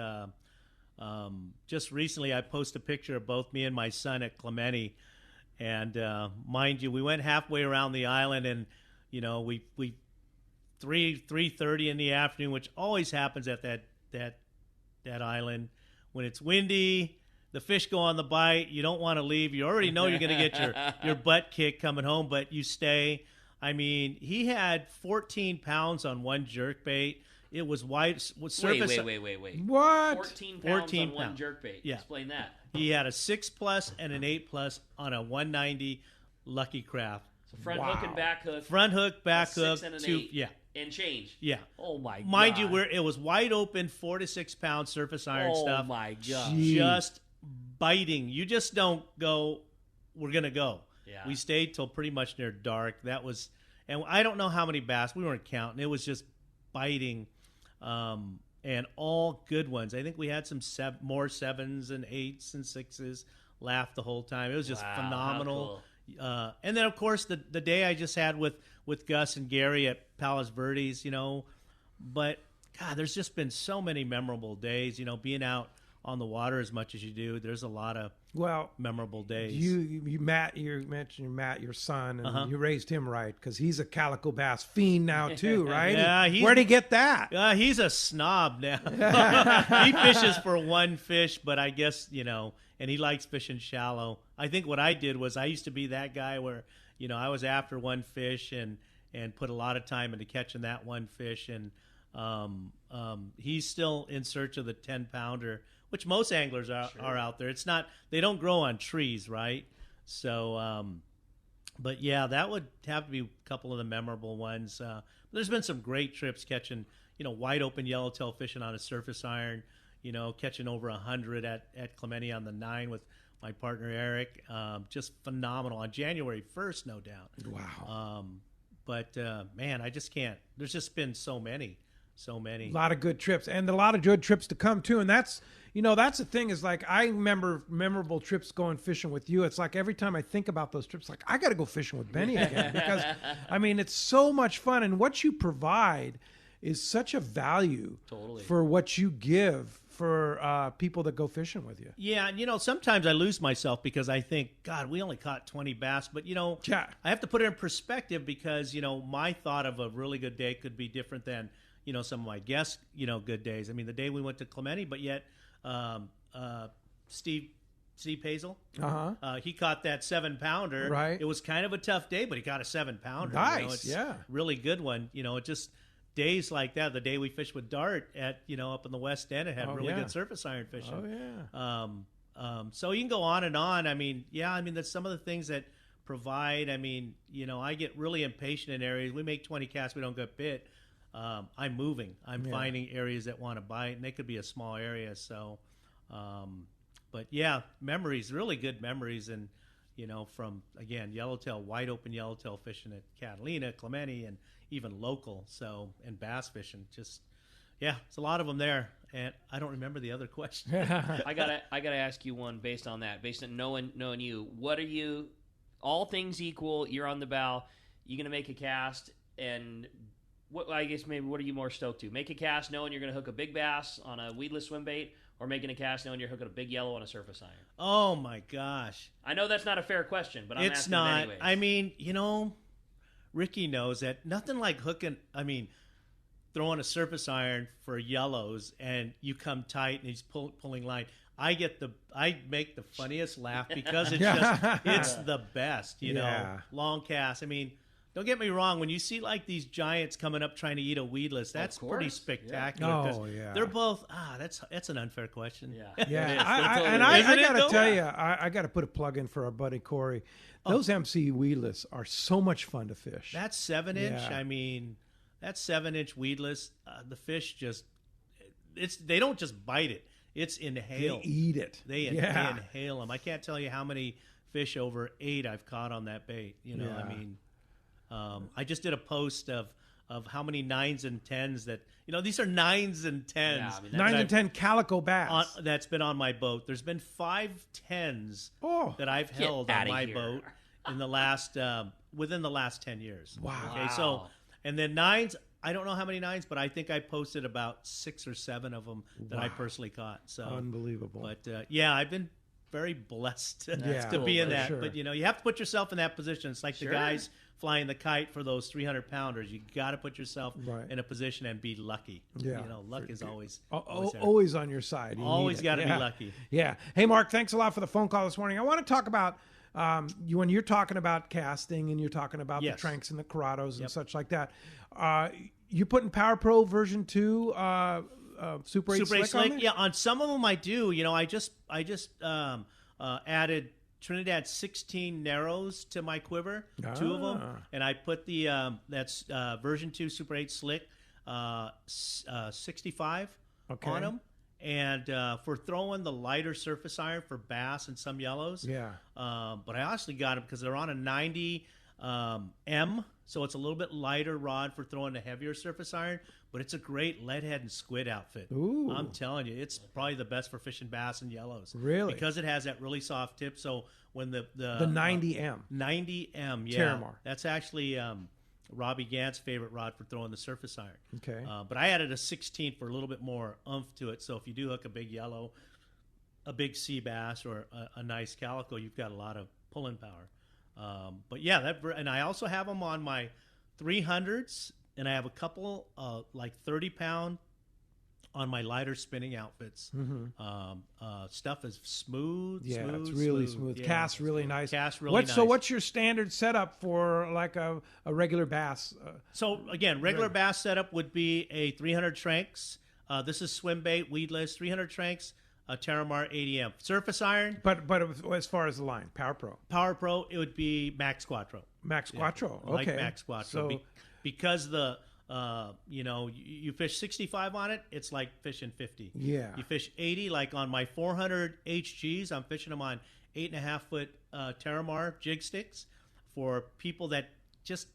Just recently, I posted a picture of both me and my son at Clemente, and mind you, we went halfway around the island, and we 3:30 in the afternoon, which always happens at that island when it's windy. The fish go on the bite. You don't want to leave. You already know you're going to get your butt kicked coming home, but you stay. I mean, he had 14 pounds on one jerkbait. It was wide surface. Wait. What? 14 pounds on one jerkbait. Yeah. Explain that. He had a 6+ and an 8+ on a 190 Lucky Craft. So front hook and back hook. Front hook, back hook. 6 and an 2, 8. yeah. And change. Yeah. Oh, my God. Mind you, it was wide open, 4 to 6 pound surface iron stuff. Oh, my God. Just biting. You just don't go, we're going to go. Yeah. We stayed till pretty much near dark. That was, and I don't know how many bass. We weren't counting. It was just biting, and all good ones. I think we had some more 7s and 8s and 6s. Laughed the whole time. It was just phenomenal. Cool. And then, of course, the day I just had with Gus and Gary at Palos Verdes, But, God, there's just been so many memorable days, being out on the water as much as you do. There's a lot of memorable days. You mentioned Matt, your son, and you raised him right because he's a calico bass fiend now too, right? Yeah, where'd he get that? He's a snob now. He fishes for one fish, but I guess and he likes fishing shallow. I think what I did was I used to be that guy where I was after one fish and put a lot of time into catching that one fish, and he's still in search of the 10-pounder. Which most anglers are out there. It's not, they don't grow on trees, right? So, but yeah, that would have to be a couple of the memorable ones. There's been some great trips catching, wide open yellowtail fishing on a surface iron, catching over 100 at Clemente on the 9 with my partner Eric. Just phenomenal on January 1st, no doubt. Wow. But man, I just can't. There's just been so many. A lot of good trips, and a lot of good trips to come too. And that's the thing is, like, I remember memorable trips going fishing with you. It's like every time I think about those trips, like, I got to go fishing with Benny again because it's so much fun, and what you provide is such a value for what you give for people that go fishing with you. Yeah, and sometimes I lose myself because I think, God, we only caught 20 bass, but I have to put it in perspective because my thought of a really good day could be different than some of my guests, good days. I mean, the day we went to Clemente, but yet Steve Hazel, he caught that 7-pounder. Right. It was kind of a tough day, but he got a 7-pounder. Nice, it's really good one. It just days like that. The day we fished with Dart at up in the West End, it had really good surface iron fishing. Oh yeah. So you can go on and on. That's some of the things that provide. I get really impatient in areas. We make 20 casts, we don't get bit. I'm moving. I'm finding areas that want to bite, and they could be a small area. So, but yeah, memories, really good memories, and from again yellowtail, wide open yellowtail fishing at Catalina, Clemente, and even local. So, and bass fishing, just it's a lot of them there. And I don't remember the other question. I gotta ask you one based on that, based on knowing you. What are you? All things equal, you're on the bow. You're gonna make a cast and. What are you more stoked to? Make a cast knowing you're going to hook a big bass on a weedless swim bait, or making a cast knowing you're hooking a big yellow on a surface iron? Oh, my gosh. I know that's not a fair question, but I'm it's asking not. it anyways. Ricky knows that nothing like throwing a surface iron for yellows and you come tight and he's pulling line. I make the funniest laugh because it's it's the best, long cast. Don't get me wrong. When you see like these giants coming up trying to eat a weedless, that's pretty spectacular. Oh yeah. They're both. That's an unfair question. Yeah. I got to tell you, I got to put a plug in for our buddy Corey. Those MC weedless are so much fun to fish. That's 7-inch. Yeah. That's 7-inch weedless. The fish they don't just bite it. It's inhaled. They eat it. They inhale them. I can't tell you how many fish over 8 I've caught on that bait. I just did a post of of how many 9s and 10s that these are 9s and 10s. Yeah, I mean, 9 and 10 calico bass that's been on my boat. There's been 5 10s that I've Get held on outta my here. boat in the last within the last 10 years. Wow. Okay, so and then 9s. I don't know how many 9s, but I think I posted about 6 or 7 of them that I personally caught. So unbelievable. But I've been very blessed to cool, be in for that. sure. But you have to put yourself in that position. It's like the guys flying the kite for those 300-pounders. You got to put yourself in a position and be lucky. Yeah. Luck is always always on your side. You always got to need it. be lucky. Yeah. Hey, Mark, thanks a lot for the phone call this morning. I want to talk about when you're talking about casting and you're talking about the Tranks and the Corrados and such like that. You putting Power Pro version 2 Super 8 Slick on there? Yeah, on some of them I do. I just added Trinidad 16 Narrows to my quiver, 2 of them, and I put the that's version 2 Super 8 Slick 65 on them. And for throwing the lighter surface iron for bass and some yellows. Yeah. But I actually got them because they're on a 90 M, so it's a little bit lighter rod for throwing a heavier surface iron, but it's a great lead head and squid outfit. Ooh. I'm telling you, it's probably the best for fishing bass and yellows. Really? Because it has that really soft tip. So when the 90M. 90M, yeah. Terramar. That's actually Robbie Gant's favorite rod for throwing the surface iron. Okay. But I added a 16 for a little bit more oomph to it. So if you do hook a big yellow, a big sea bass, or a nice calico, you've got a lot of pulling power. But yeah, and I also have them on my 300s, and I have a couple like 30-pound on my lighter spinning outfits. Stuff is smooth. Yeah, smooth, it's really smooth. Yeah. Casts really nice. Casts really nice. So what's your standard setup for like a regular bass? So again, regular bass setup would be a 300 Tranks. This is swim bait, weedless, 300 Tranks, a Terramar 80M. Surface iron. But as far as the line, Power Pro, it would be Max Quattro. Max Quattro. I like Max Quattro. So, because you fish 65 on it, it's like fishing 50. Yeah. You fish 80, like on my 400 HGs, I'm fishing them on 8.5-foot Terramar jig sticks. For people that just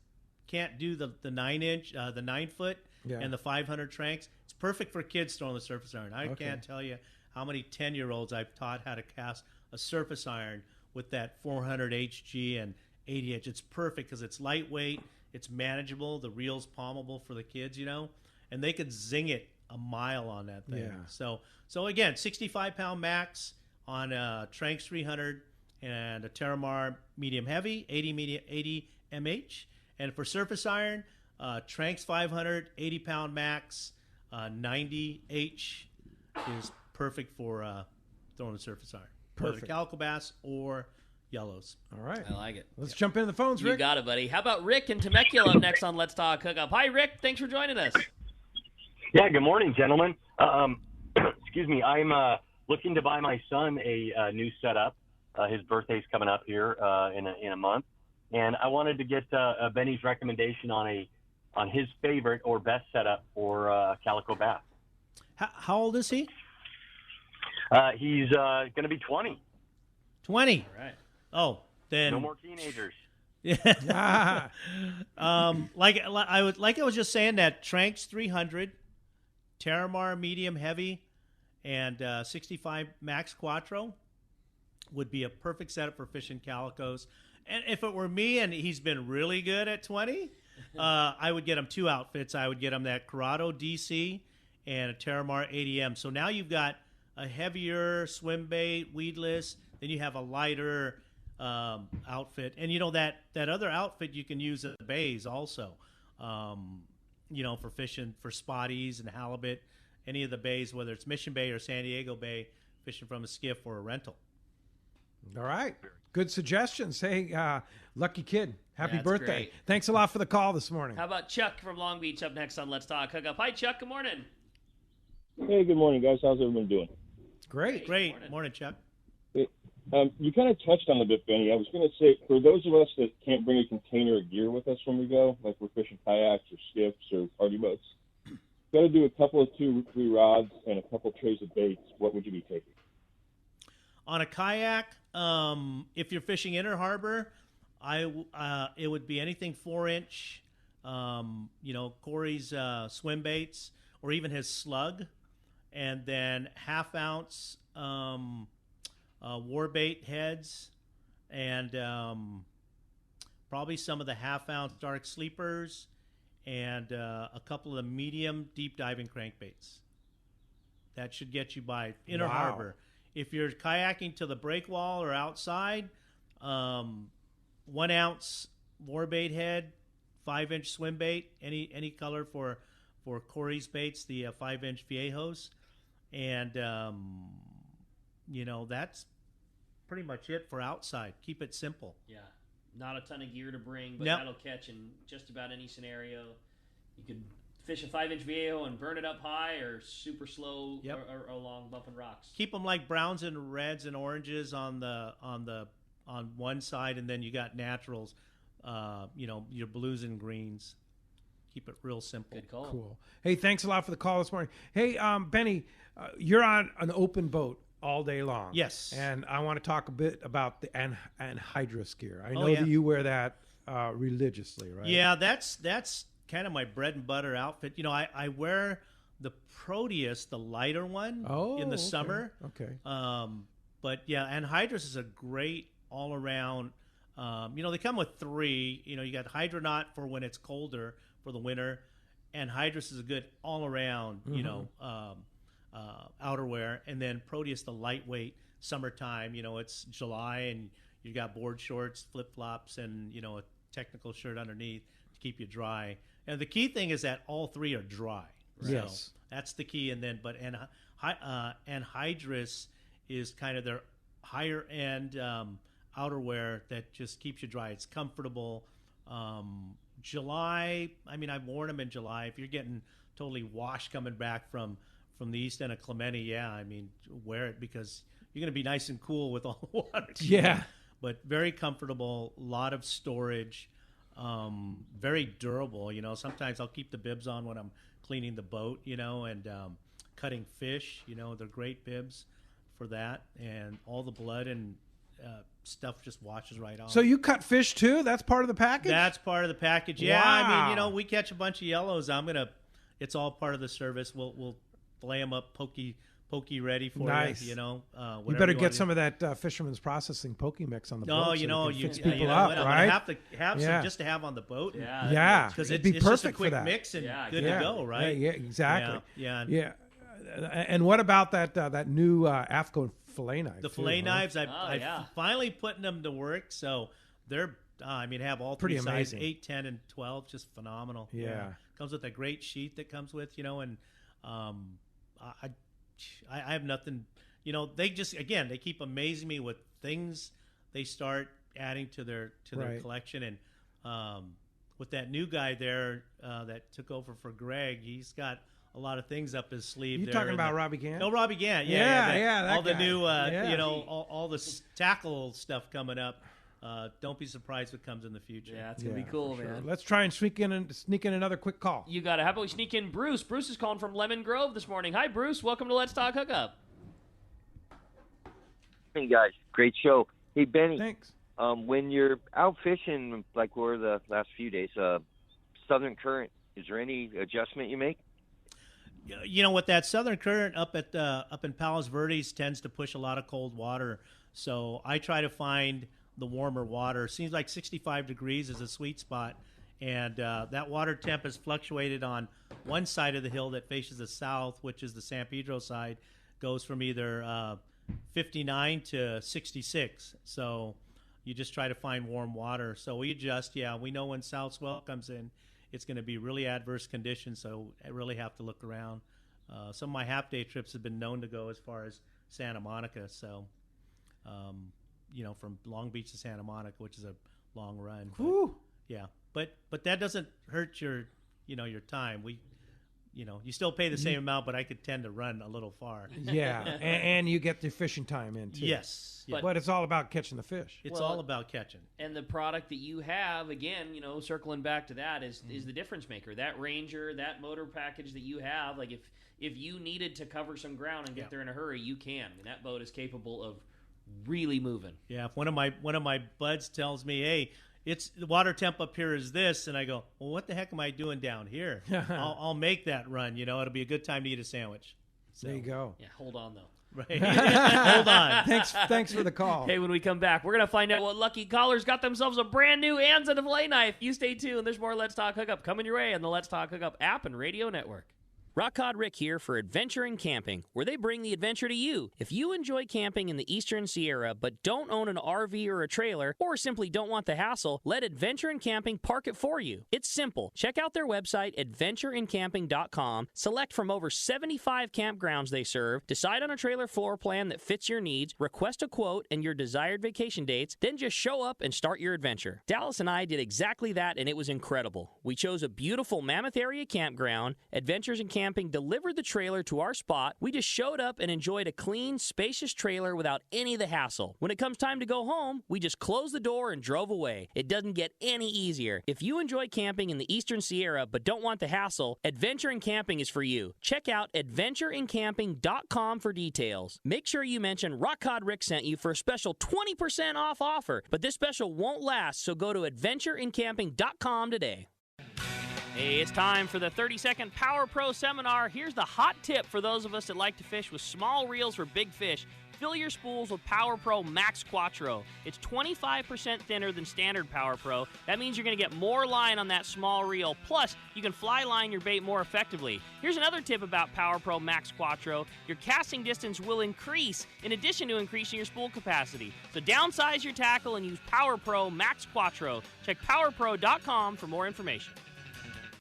can't do the 9-inch, the 9-foot, and the 500 Tranks, it's perfect for kids throwing the surface iron. I can't tell you how many 10-year-olds I've taught how to cast a surface iron with that 400 HG and 80-inch. It's perfect because it's lightweight, it's manageable, the reel's palmable for the kids, and they could zing it a mile on that thing. Yeah. So again, 65-pound max on a Tranks 300 and a Terramar medium heavy, 80 MH. And for surface iron, Tranks 500, 80-pound max, 90 H is perfect for throwing the surface iron. Whether calico bass or yellows. All right. I like it. Let's jump into the phones, Rick. You got it, buddy. How about Rick in Temecula up next on Let's Talk Hookup? Hi, Rick. Thanks for joining us. Yeah, good morning, gentlemen. Excuse me. I'm looking to buy my son a new setup. His birthday's coming up here in a month, and I wanted to get Benny's recommendation on his favorite or best setup for calico bass. How old is he? He's going to be 20. 20. All right. Oh, then no more teenagers. Yeah. Like I was just saying, that Tranks 300, Terramar medium heavy, and 65 Max Quattro would be a perfect setup for fishing calicos. And if it were me, and he's been really good at 20, I would get him 2 outfits. I would get him that Corrado DC and a Terramar 80M. So now you've got a heavier swim bait, weedless. Then you have a lighter outfit, and that other outfit you can use at the bays also. For fishing for spotties and halibut, any of the bays, whether it's Mission Bay or San Diego Bay, fishing from a skiff or a rental. All right. Good suggestions. Hey, lucky kid. Happy birthday. Great. Thanks a lot for the call this morning. How about Chuck from Long Beach up next on Let's Talk Hookup? Hi, Chuck. Good morning. Hey, good morning, guys. How's everyone doing? Great. Morning, Chuck. You kind of touched on the bit, Benny. I was going to say, for those of us that can't bring a container of gear with us when we go, like we're fishing kayaks or skiffs or party boats, got to do a couple of 2 or 3 rods and a couple trays of baits. What would you be taking? On a kayak, if you're fishing inner harbor, it would be anything 4-inch Corey's swim baits, or even his slug, and then half-ounce war bait heads, and probably some of the half-ounce dark sleepers, and a couple of the medium deep diving crankbaits. That should get you by Inner Harbor. If you're kayaking to the breakwall or outside, 1 ounce warbait head, 5-inch swim bait, any color for Corey's baits, the 5-inch viejos, and that's pretty much it for outside. Keep it simple. Yeah, not a ton of gear to bring, but Yep. that'll catch in just about any scenario. You could fish a 5-inch viejo and burn it up high, or super slow, Yep. or along bumping rocks. Keep them like browns and reds and oranges on one side, and then you got naturals, your blues and greens. Keep it real simple. Good call. Cool. Hey, thanks a lot for the call this morning. Hey, Benny, you're on an open boat all day long. Yes. And I want to talk a bit about the anhydrous gear. I know yeah. that you wear that religiously, right? Yeah, that's kind of my bread and butter outfit. I wear the Proteus, the lighter one, in the summer. Okay. But yeah, anhydrous is a great all around. They come with 3. You got Hydronaut for when it's colder for the winter, and Hydrus is a good all around. Outerwear, and then Proteus, the lightweight summertime. It's July, and you got board shorts, flip flops, and a technical shirt underneath to keep you dry. And the key thing is that all 3 are dry. Right? Yes, so that's the key. And then, anhydrous is kind of their higher end outerwear that just keeps you dry. It's comfortable. July, I've worn them in July. If you're getting totally washed coming back from the east end of Clemente, wear it, because you're going to be nice and cool with all the water. Yeah. But very comfortable, a lot of storage, very durable. Sometimes I'll keep the bibs on when I'm cleaning the boat, and cutting fish. They're great bibs for that, and all the blood and stuff just washes right off. So you cut fish too? That's part of the package? That's part of the package. Yeah, Wow. We catch a bunch of yellows. It's all part of the service. We'll fillet them up, pokey ready for nice. you. You better get some of that Fisherman's Processing Pokey mix on the boat. You fix people up, right? Have to have some just to have on the boat. Yeah, because it'd it's be just perfect a quick for that. mix and good to go, right? Yeah, exactly. Yeah. And what about that new AFCO fillet knife? The fillet knives, I've finally putting them to work. So they're, have all 3 pretty sizes, amazing. 8, 10, and 12, just phenomenal. Yeah. Comes with a great sheet that comes with, and I have nothing. They just, again, they keep amazing me with things they start adding to their collection. And with that new guy there that took over for Greg, he's got a lot of things up his sleeve. You talking about Robbie Gant? No, Robbie Gant. Yeah, all the guy. new, all the tackle stuff coming up. Don't be surprised what comes in the future. Yeah, it's gonna be cool, man. Let's try and sneak in another quick call. You got it. How about we sneak in Bruce? Bruce is calling from Lemon Grove this morning. Hi, Bruce. Welcome to Let's Talk Hookup. Hey guys, great show. Hey Benny, thanks. When you're out fishing, like we're the last few days, southern current, is there any adjustment you make? With that southern current up in Palos Verdes tends to push a lot of cold water, so I try to find the warmer water. Seems like 65 degrees is a sweet spot, and that water temp has fluctuated on one side of the hill that faces the south, which is the San Pedro side, goes from either 59 to 66. So you just try to find warm water. So we adjust. Yeah, we know when south swell comes in, it's going to be really adverse conditions, so I really have to look around. Some of my half-day trips have been known to go as far as Santa Monica, so from Long Beach to Santa Monica, which is a long run. Whew. Yeah, but that doesn't hurt your time. You still pay the same amount, but I could tend to run a little far. Yeah, and you get the fishing time in too. Yes, but it's all about catching the fish. It's all about catching. And the product that you have, again, circling back to that, is the difference maker. That Ranger, that motor package that you have, like if you needed to cover some ground and get there in a hurry, you can. I mean, that boat is capable of really moving. Yeah, if one of my buds tells me, hey, it's the water temp up here is this, and I go, well, what the heck am I doing down here? I'll make that run. It'll be a good time to eat a sandwich. So, there you go. Yeah, hold on though. Right. Hold on. Thanks for the call. Hey, when we come back, we're going to find out what lucky callers got themselves a brand new Anza fillet knife. You stay tuned. There's more Let's Talk Hookup coming your way on the Let's Talk Hookup app and radio network. Rock Cod Rick here for Adventure in Camping, where they bring the adventure to you. If you enjoy camping in the Eastern Sierra but don't own an RV or a trailer, or simply don't want the hassle, let Adventure in Camping park it for you. It's simple. Check out their website, adventureincamping.com, select from over 75 campgrounds they serve, decide on a trailer floor plan that fits your needs, request a quote and your desired vacation dates, then just show up and start your adventure. Dallas and I did exactly that, and it was incredible. We chose a beautiful Mammoth Area campground. Adventures in Camping delivered the trailer to our spot. We just showed up and enjoyed a clean, spacious trailer without any of the hassle. When it comes time to go home, we just closed the door and drove away. It doesn't get any easier. If you enjoy camping in the Eastern Sierra but don't want the hassle, Adventure in Camping is for you. Check out adventureincamping.com for details. Make sure you mention Rock Cod Rick sent you for a special 20% off offer, but this special won't last, so go to adventureincamping.com today. Hey, it's time for the 30-second Power Pro Seminar. Here's the hot tip for those of us that like to fish with small reels for big fish. Fill your spools with Power Pro Max Quattro. It's 25% thinner than standard Power Pro. That means you're going to get more line on that small reel. Plus, you can fly line your bait more effectively. Here's another tip about Power Pro Max Quattro. Your casting distance will increase in addition to increasing your spool capacity. So downsize your tackle and use Power Pro Max Quattro. Check powerpro.com for more information.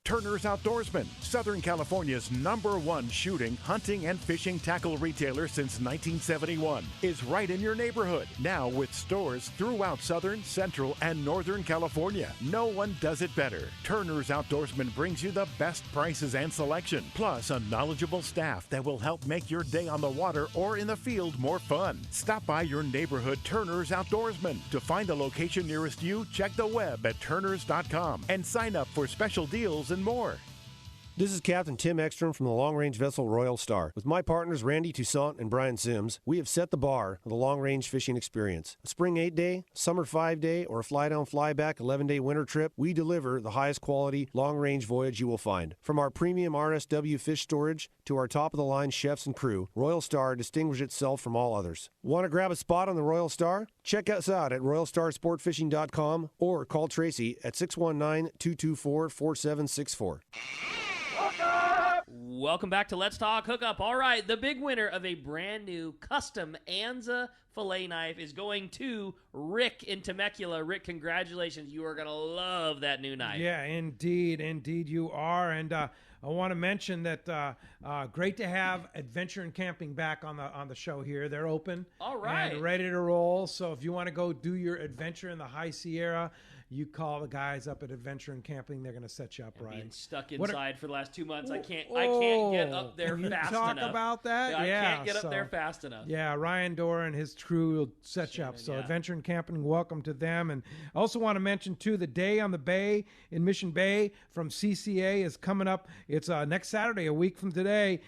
Turner's Outdoorsman, Southern California's #1 shooting, hunting, and fishing tackle retailer since 1971, is right in your neighborhood. Now with stores throughout Southern, Central, and Northern California. No one does it better. Turner's Outdoorsman brings you the best prices and selection, plus a knowledgeable staff that will help make your day on the water or in the field more fun. Stop by your neighborhood Turner's Outdoorsman. To find the location nearest you, check the web at turners.com and sign up for special deals and more. This is Captain Tim Ekstrom from the long-range vessel Royal Star. With my partners Randy Toussaint and Brian Sims, we have set the bar for the long-range fishing experience. A spring 8-day, summer 5-day, or a fly-down, fly-back 11-day winter trip, we deliver the highest quality long-range voyage you will find. From our premium RSW fish storage to our top-of-the-line chefs and crew, Royal Star distinguishes itself from all others. Want to grab a spot on the Royal Star? Check us out at RoyalStarSportFishing.com or call Tracy at 619-224-4764. Welcome back to Let's Talk Hookup. All right, the big winner of a brand new custom Anza fillet knife is going to Rick in Temecula. Rick, congratulations. You are going to love that new knife. Yeah, indeed. Indeed you are. And I want to mention that great to have Adventure in Camping back on the show here. They're open. All right. And ready to roll. So if you want to go do your adventure in the High Sierra, you call the guys up at Adventure in Camping. They're going to set you up right. Being stuck inside for the last 2 months, I can't get up there can you fast talk enough. About that? I can't get up there fast enough. Yeah, Ryan Dora and his crew will set you up. So Adventure in Camping, welcome to them. And I also want to mention, too, the Day on the Bay in Mission Bay from CCA is coming up. It's next Saturday, a week from today.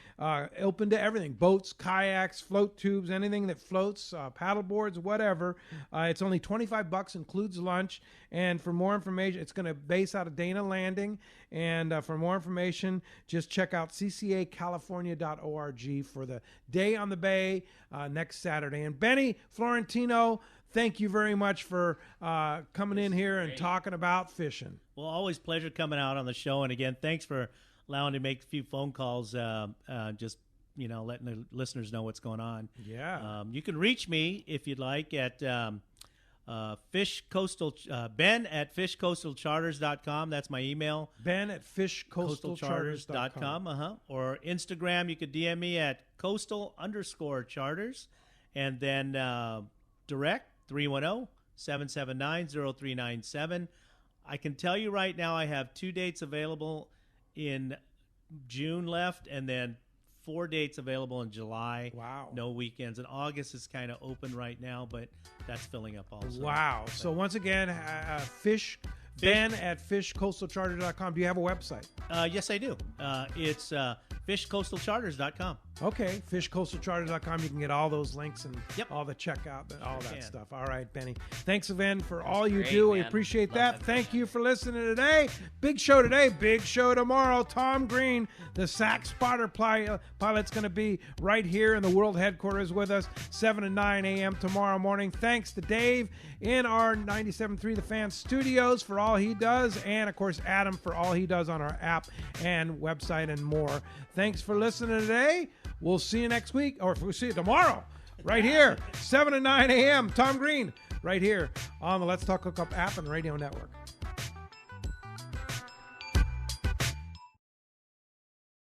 Open to everything. Boats, kayaks, float tubes, anything that floats, paddle boards, whatever. It's only $25, includes lunch. And for more information, it's going to base out of Dana Landing. And for more information, just check out ccacalifornia.org for the Day on the Bay next Saturday. And Benny Florentino, thank you very much for coming in here and talking about fishing. Well, always pleasure coming out on the show. And again, thanks for allowing me to make a few phone calls, just letting the listeners know what's going on. Yeah. You can reach me if you'd like at Ben at fishcoastalcharters.com. That's my email. Ben at fishcoastalcharters.com. Or Instagram, you could DM me at coastal_charters. And then direct 310-779-0397. I can tell you right now I have 2 dates available in June left, and then 4 dates available in July. Wow. No weekends. And August is kind of open right now, but that's filling up also. Wow. So once again, Ben at fishcoastalcharter.com. Do you have a website? Yes, I do. It's fishcoastalcharters.com. Okay, fishcoastalcharter.com. You can get all those links and all the checkout and all that stuff. All right, Benny. Thanks again for all you do. We appreciate that. Thank you for listening today. Big show today, big show tomorrow. Tom Green, the SAC spotter pilot's going to be right here in the world headquarters with us, 7 and 9 a.m. tomorrow morning. Thanks to Dave in our 97.3 The Fan studios for all he does, and, of course, Adam for all he does on our app and website and more. Thanks for listening today. We'll see you next week, or we'll see you tomorrow, right here, 7 and 9 a.m. Tom Green, right here on the Let's Talk Hookup app and radio network.